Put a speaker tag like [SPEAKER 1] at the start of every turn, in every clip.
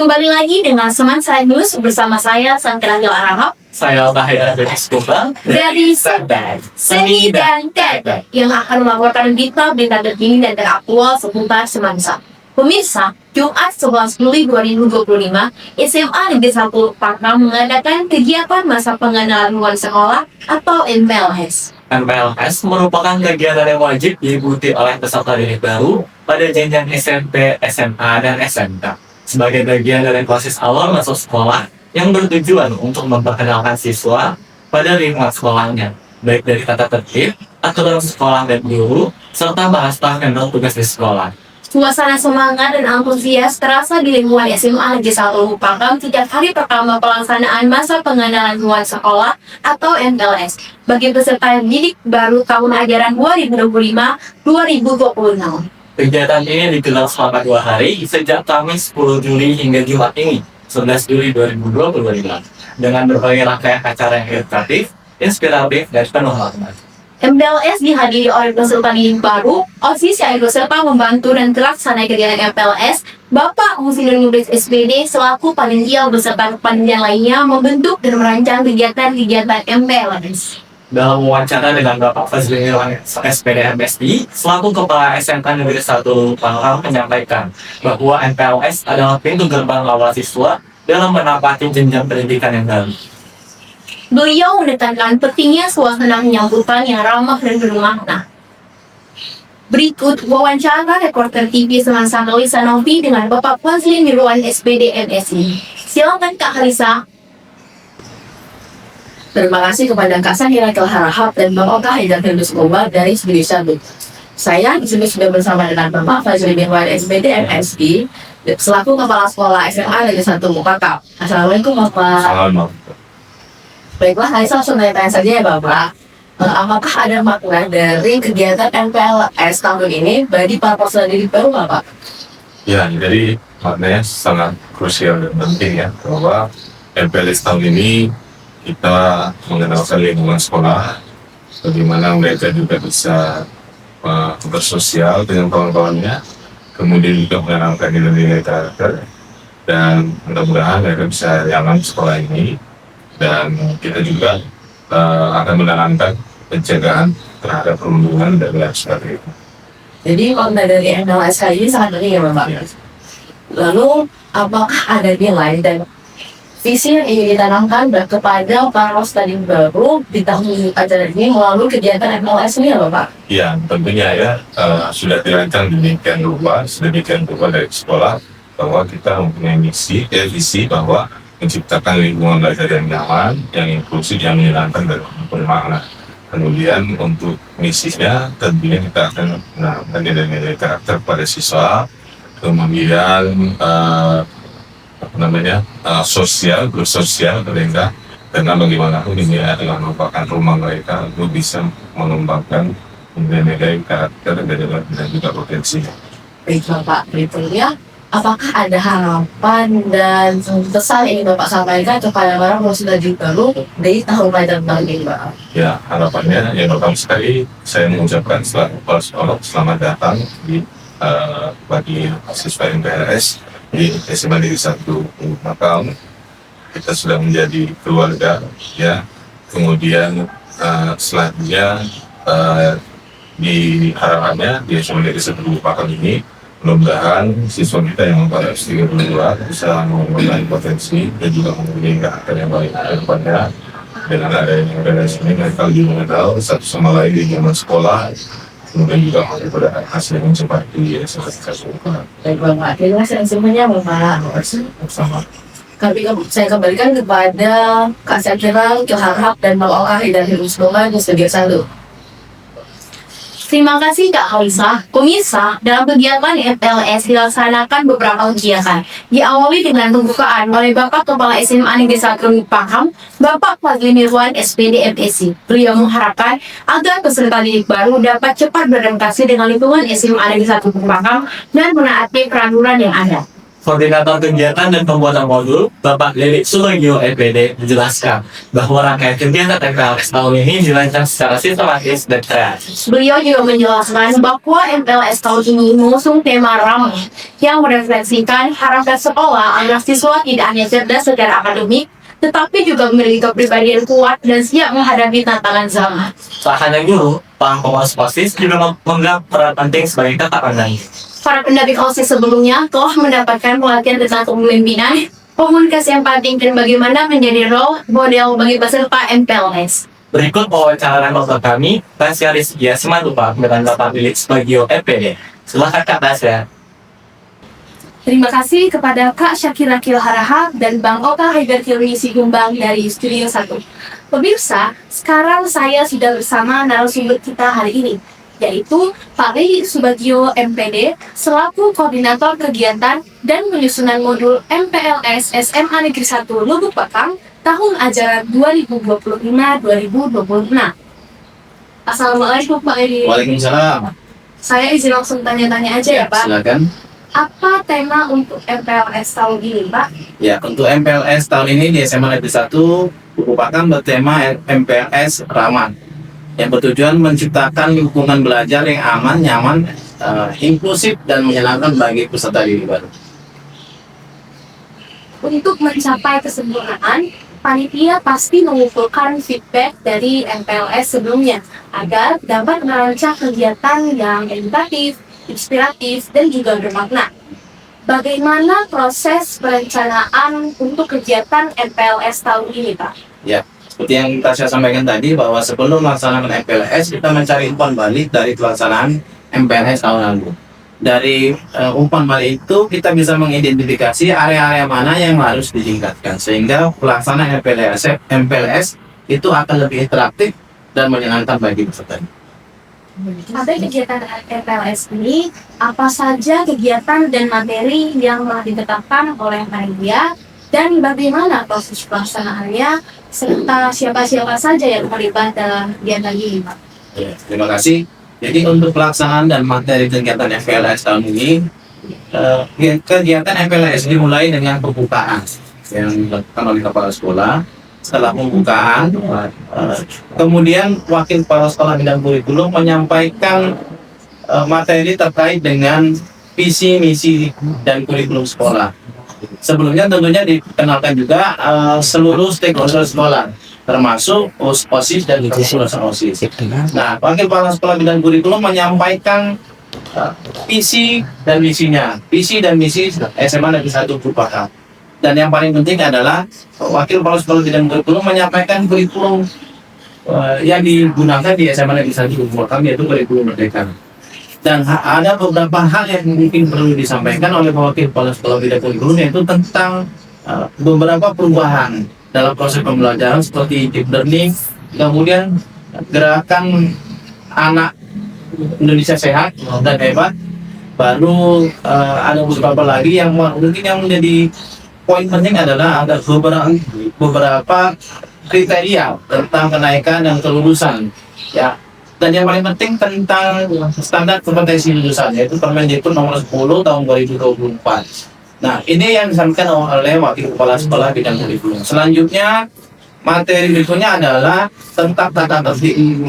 [SPEAKER 1] Kembali lagi dengan Seman News bersama saya Sangkira Harahap.
[SPEAKER 2] Saya Bahaya dari Sekolah
[SPEAKER 1] Dari Sadar, Seni dan Teknik yang akan melaporkan berita terkini dan teraktual seputar Semansa. Pemirsa, Jumat 11 Juli 2025, SMA Negeri 1 Pakam mengadakan kegiatan masa pengenalan luar sekolah atau MPLS.
[SPEAKER 2] MPLS merupakan kegiatan yang wajib diikuti oleh peserta didik baru pada jenjang SMP, SMA, dan SMK sebagai bagian dari proses awal masuk sekolah yang bertujuan untuk memperkenalkan siswa pada lingkungan sekolahnya, baik dari tata tertib, aturan sekolah dan guru, serta bahas yang bertugas di sekolah.
[SPEAKER 1] Suasana semangat dan antusias terasa di lingkungan SMA Negeri 1 Pakam sejak hari pertama pelaksanaan masa pengenalan luar sekolah atau MPLS bagi peserta didik baru tahun ajaran 2025-2026.
[SPEAKER 2] Kegiatan ini digelar selama 2 hari sejak Kamis 10 Juli hingga Jumat ini, 11 Juli 2025, dengan berbagai rangkaian acara yang edukatif, inspiratif, dan penuh makna.
[SPEAKER 1] MPLS dihadiri oleh peserta didik baru, OSIS yang ikut serta membantu dan terlaksana kegiatan MPLS, Bapak Husinur Nubis SPD selaku panitia beserta panitia lainnya membentuk dan merancang kegiatan-kegiatan MPLS.
[SPEAKER 2] Dalam wawancara dengan Bapak Fazli Irwan SPD MSI, selaku Kepala SMK Negeri 1 Pakam menyampaikan bahwa MPLS adalah pintu gerbang awal siswa dalam menapaki jenjang pendidikan yang baru.
[SPEAKER 1] Beliau menekankan pentingnya suasana penyambutan yang ramah dan bermakna. Berikut wawancara reporter TV Semansa Kalisa Novi dengan Bapak Fazli Irwan SPD MSI. Silakan Kak Kalisa.
[SPEAKER 3] Terima kasih kepada Kak Sangkira Harahap dan Bapak Haidar Firdaus Umar dari Negeri 1. Saya di sini sudah bersama dengan Bapak Fazli Irwan SPD MSI selaku Kepala Sekolah SMA Negeri 1 Pakam. Assalamualaikum Bapak.
[SPEAKER 2] Assalamualaikum.
[SPEAKER 3] Baiklah, saya langsung tanya saja ya Bapak. Apakah ada makna dari kegiatan MPLS tahun ini bagi para peserta didik baru Bapak?
[SPEAKER 4] Ya, jadi maknanya sangat krusial dan penting ya, bahwa MPLS tahun ini kita mengenalkan lingkungan sekolah, bagaimana mereka juga bisa bersosial dengan kawan-kawannya, kemudian juga mengenalkan nilai-nilai karakter, dan mudah-mudahan mereka bisa nyaman sekolah ini. Dan kita juga akan menanamkan pencegahan terhadap perundungan dan lain sebagainya.
[SPEAKER 3] Jadi makna dari MPLS kali ini sangat penting ya Bapak.
[SPEAKER 4] Ya.
[SPEAKER 3] Lalu apakah ada nilai dan visi yang ingin ditanamkan kepada para peserta didik baru di tahun ajaran ini melalui kegiatan MPLS ini ya Bapak?
[SPEAKER 4] Ya, tentunya ya sudah dirancang sedemikian rupa dari sekolah bahwa kita mempunyai visi bahwa menciptakan lingkungan belajar yang nyaman, yang inklusif, yang menyenangkan dan bermakna. Kemudian untuk misinya tentunya kita akan menanamkan nilai-nilai karakter pada siswa, kemudian sosial, bersosial mereka, karena bagaimanapun ini adalah merupakan rumah mereka untuk bisa mengembangkan nilai-nilai karakter dan juga potensinya.
[SPEAKER 3] Baik Bapak, berikutnya apakah ada harapan dan pesan yang ingin Bapak sampaikan kepada para peserta didik baru dari tahun pelajaran tahun ini Bapak?
[SPEAKER 4] Ya, harapannya yang pertama sekali saya mengucapkan selamat datang bagi siswa MPLS di SMA Negeri 1 Pakam. Kita sudah menjadi keluarga ya. Kemudian selanjutnya di harapannya di SMA Negeri 1 Pakam ini mudah-mudahan siswa kita yang pada S32 bisa mengembangkan potensi dan juga mempunyai karakter yang baik ke depannya. Dengan adanya MPLS ini mereka lebih mengenal satu sama lain di zaman sekolah, kemudian juga pada hasil yang cepat di SMA.
[SPEAKER 3] Baik Bapak, terima kasih semuanya Bapak.
[SPEAKER 4] Bersama.
[SPEAKER 3] Saya kembalikan kepada Kak Sangkira Harahap dan Bapak Haidar Firdaus Umar di Studio 1.
[SPEAKER 1] Terima kasih Kak Kalisa. Pemirsa, dalam kegiatan MPLS dilaksanakan beberapa kegiatan. Diawali dengan pembukaan oleh Bapak Kepala SMA Negeri 1 Pakam, Bapak Fazli Irwan SPD MSI. Beliau mengharapkan agar peserta didik baru dapat cepat beradaptasi dengan lingkungan SMA Negeri 1 Pakam dan menaati peraturan yang ada.
[SPEAKER 2] Koordinator kegiatan dan pembuatan modul, Bapak Lili Sulogio EPD, menjelaskan bahwa rangkaian kegiatan MPLS tahun ini dirancang secara sistematis dan kreatif.
[SPEAKER 1] Beliau juga menjelaskan bahwa MPLS tahun ini mengusung tema ramah yang merefleksikan harapan sekolah agar siswa tidak hanya cerdas secara akademik, tetapi juga memiliki kepribadian kuat dan siap menghadapi tantangan zaman.
[SPEAKER 2] Tak hanya guru, para pengawas OSIS juga memegang peran penting sebagai kakak pandang.
[SPEAKER 1] Para pendamping OSIS sebelumnya telah mendapatkan pelatihan tentang kepemimpinan, komunikasi yang penting, dan bagaimana menjadi role model bagi peserta MPLS.
[SPEAKER 2] Berikut wawancara remote kami, Tasya Rizkia Simantupa dengan Bapak Lili Sulogio EPD. Silakan Kak Tasya.
[SPEAKER 5] Terima kasih kepada Kak Syakira Kilharahap dan Bang Oka Haider Kilmisi Gumbang dari Studio 1. Pemirsa, sekarang saya sudah bersama narasumber kita hari ini, yaitu Pak Lili Subagio MPD selaku Koordinator Kegiatan dan Penyusunan Modul MPLS SMA Negeri 1 Lubuk Pakam tahun ajaran 2025-2026. Assalamualaikum Pak Lili.
[SPEAKER 6] Waalaikumsalam.
[SPEAKER 5] Saya izin langsung tanya-tanya aja ya Pak.
[SPEAKER 6] Silakan.
[SPEAKER 5] Apa tema untuk MPLS tahun ini, Pak?
[SPEAKER 6] Ya, untuk MPLS tahun ini di SMA Negeri 1 merupakan bertema MPLS Ramah yang bertujuan menciptakan lingkungan belajar yang aman, nyaman, inklusif dan menyenangkan bagi peserta didik baru.
[SPEAKER 5] Untuk mencapai kesempurnaan, panitia pasti mengumpulkan feedback dari MPLS sebelumnya agar dapat merancang kegiatan yang edukatif, inspiratif, dan juga bermakna. Bagaimana proses perencanaan untuk kegiatan MPLS tahun ini, Pak?
[SPEAKER 6] Ya, seperti yang Tasya sampaikan tadi bahwa sebelum melaksanakan MPLS kita mencari umpan balik dari pelaksanaan MPLS tahun lalu. Dari umpan balik itu kita bisa mengidentifikasi area-area mana yang harus ditingkatkan sehingga pelaksanaan MPLS itu akan lebih interaktif dan menyenangkan bagi peserta.
[SPEAKER 5] Pada kegiatan MPLS ini, apa saja kegiatan dan materi yang telah ditetapkan oleh panitia dan bagaimana proses pelaksanaannya serta siapa-siapa saja yang terlibat dalam kegiatan ini, Pak?
[SPEAKER 6] Ya, terima kasih. Jadi untuk pelaksanaan dan materi kegiatan MPLS tahun ini, kegiatan MPLS dimulai dengan pembukaan yang dilakukan oleh kepala sekolah. Setelah pembukaan, kemudian wakil kepala sekolah bidang kurikulum menyampaikan materi terkait dengan visi, misi, dan kurikulum sekolah. Sebelumnya tentunya dikenalkan juga seluruh stakeholder sekolah, termasuk OSIS dan kepengurusan OSIS. Nah, wakil kepala sekolah bidang kurikulum menyampaikan visi dan misinya, visi dan misi SMA Negeri 1 Purwakarta. Dan yang paling penting adalah wakil kepala sekolah bidang kurikulum menyampaikan kurikulum yang digunakan di SMA Negeri 1 Purwakarta, yaitu kurikulum Merdeka. Dan ada beberapa hal yang mungkin perlu disampaikan oleh wakil kepala sekolah bidang kurikulum, yaitu tentang beberapa perubahan dalam proses pembelajaran seperti deep learning, kemudian gerakan anak Indonesia sehat dan hebat. Baru ada beberapa lagi yang mungkin yang menjadi poin penting adalah ada beberapa kriteria tentang kenaikan dan kelulusan, ya. Dan yang paling penting tentang standar kompetensi lulusan, yaitu Permendikbud nomor 10 tahun 2024. Nah, ini yang disampaikan oleh wakil kepala sekolah bidang kurikulum. Selanjutnya, materi berikutnya adalah tentang tata tertib.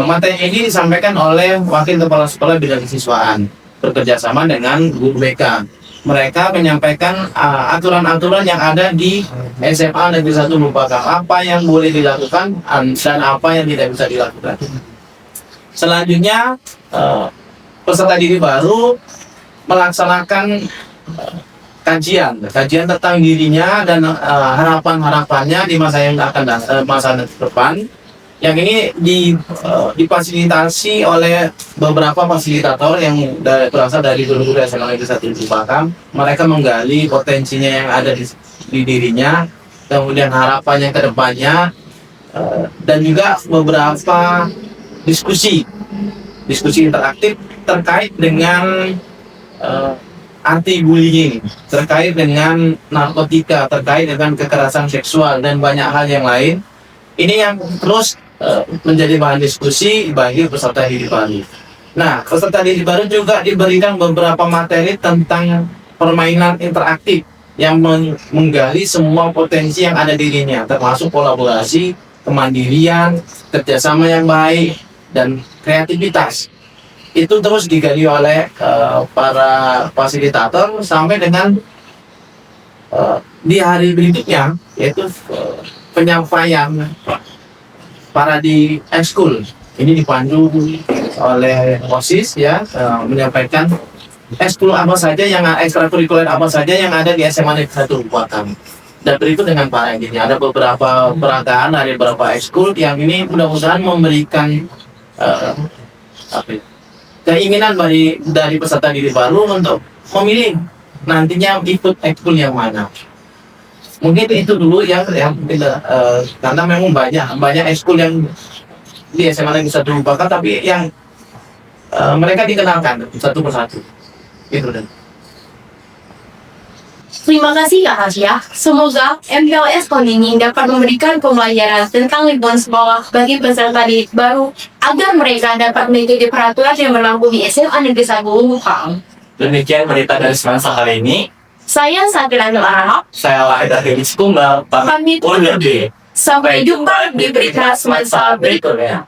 [SPEAKER 6] Materi ini disampaikan oleh wakil kepala sekolah bidang kesiswaan bekerjasama dengan guru BK. Mereka menyampaikan aturan-aturan yang ada di SMA Negeri 1 Lubukakam, apa yang boleh dilakukan dan apa yang tidak bisa dilakukan. Selanjutnya, peserta didik baru melaksanakan kajian tentang dirinya dan harapan-harapannya di masa yang akan masa depan. Yang ini difasilitasi oleh beberapa fasilitator yang berasal dari guru-guru SMA Negeri 1 Lubukakam. Mereka menggali potensinya yang ada di dirinya, kemudian harapannya ke depannya, dan juga beberapa diskusi interaktif terkait dengan anti-bullying, terkait dengan narkotika, terkait dengan kekerasan seksual, dan banyak hal yang lain. Ini yang terus menjadi bahan diskusi bagi peserta didik baru. Nah, peserta didik baru juga diberikan beberapa materi tentang permainan interaktif yang menggali semua potensi yang ada di dirinya, termasuk kolaborasi, kemandirian, kerjasama yang baik, dan kreativitas. Itu terus digali oleh para fasilitator sampai dengan di hari berikutnya, yaitu penyampaian para di ekskul. Ini dipandu oleh OSIS ya, menyampaikan ekskul apa saja yang ekstrakurikuler apa saja yang ada di SMA Negeri 1 Buatan. Dan berikut dengan para ini ada beberapa peragaan dari beberapa ekskul yang ini mudah-mudahan memberikan keinginan dari peserta didik baru untuk memilih nantinya ikut ekskul yang mana. Mungkin itu dulu yang karena memang banyak ekskul yang di SMA Negeri 1 Buatan, tapi yang mereka dikenalkan satu persatu. Itu dan.
[SPEAKER 1] Terima kasih Kak Hasya. Semoga MPLS tahun ini dapat memberikan pembelajaran tentang lingkungan sekolah bagi peserta didik baru agar mereka dapat mengikuti peraturan yang berlaku di SMA Negeri 1 Bukaan.
[SPEAKER 2] Demikian berita dari Semansa hari ini.
[SPEAKER 1] Saya Sakila Harahap.
[SPEAKER 2] Saya Wahid Akhiri Kumbal,
[SPEAKER 1] Pamit
[SPEAKER 2] undur diri.
[SPEAKER 1] Sampai jumpa di berita Semansa berikutnya.